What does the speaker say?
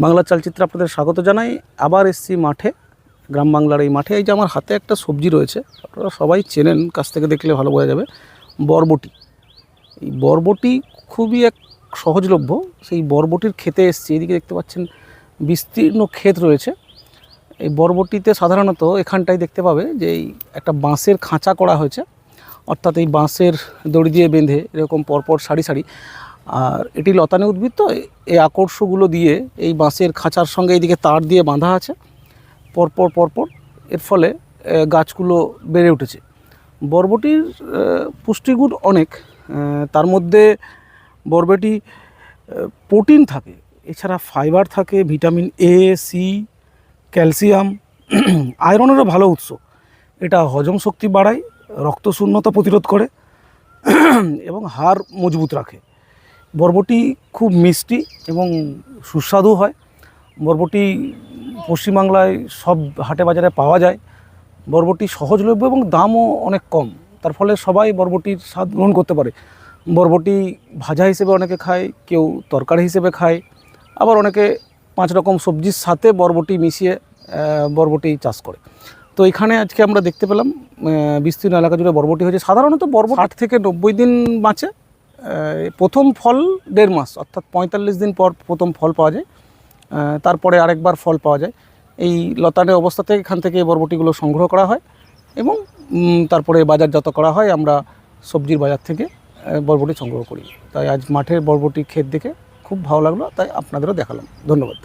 বাংলা চালচিত্রে আপনাদের স্বাগত জানাই। আবার এসছি মাঠে, গ্রাম বাংলার এই মাঠে। এই যে আমার হাতে একটা সবজি রয়েছে, আপনারা সবাই চেনেন, কাছ থেকে দেখলে ভালো বোঝা যাবে, বরবটি। এই বরবটি খুবই এক সহজলভ্য, সেই বরবটির খেতে এসছি। এদিকে দেখতে পাচ্ছেন বিস্তীর্ণ ক্ষেত রয়েছে। এই বরবটিতে সাধারণত এখানটায় দেখতে পাবে যে এই একটা বাঁশের খাঁচা করা হয়েছে, অর্থাৎ এই বাঁশের দড়ি দিয়ে বেঁধে এরকম পরপর সারি সারি। আর এটি লতানে উদ্ভিদ, তো এই আকর্ষগুলো দিয়ে এই বাঁশের খাঁচার সঙ্গে এইদিকে তার দিয়ে বাঁধা আছে পরপর পরপর। এর ফলে গাছগুলো বেড়ে উঠেছে। বরবটির পুষ্টিগুণ অনেক, তার মধ্যে বরবটি প্রোটিন থাকে, এছাড়া ফাইবার থাকে, ভিটামিন এ, সি, ক্যালসিয়াম, আয়রনেরও ভালো উৎস। এটা হজম শক্তি বাড়ায়, রক্তশূন্যতা প্রতিরোধ করে এবং হাড় মজবুত রাখে। বরবটি খুব মিষ্টি এবং সুস্বাদু হয়। বরবটি পশ্চিমবাংলায় সব হাটে বাজারে পাওয়া যায়। বরবটি সহজলভ্য এবং দামও অনেক কম, তার ফলে সবাই বরবটির স্বাদ গ্রহণ করতে পারে। বরবটি ভাজা হিসেবে অনেকে খায়, কেউ তরকারি হিসেবে খায়, আবার অনেকে 5 রকম সবজির সাথে বরবটি মিশিয়ে বরবটি চাষ করে। তো এখানে আজকে আমরা দেখতে পেলাম বিস্তীর্ণ এলাকা জুড়ে বরবটি হয়েছে। সাধারণত বরবটি 60 থেকে 90 দিন বাঁচে। প্রথম ফল 1.5 মাস, অর্থাৎ 45 দিন পর প্রথম ফল পাওয়া যায়। তারপরে আরেকবার ফল পাওয়া যায়। এই লতানে অবস্থাতে এখান থেকে বরবটিগুলো সংগ্রহ করা হয় এবং তারপরে বাজারজাত করা হয়। আমরা সবজির বাজার থেকে বরবটি সংগ্রহ করি। তাই আজ মাঠের বরবটি ক্ষেত দেখে খুব ভালো লাগলো, তাই আপনাদেরও দেখালাম। ধন্যবাদ।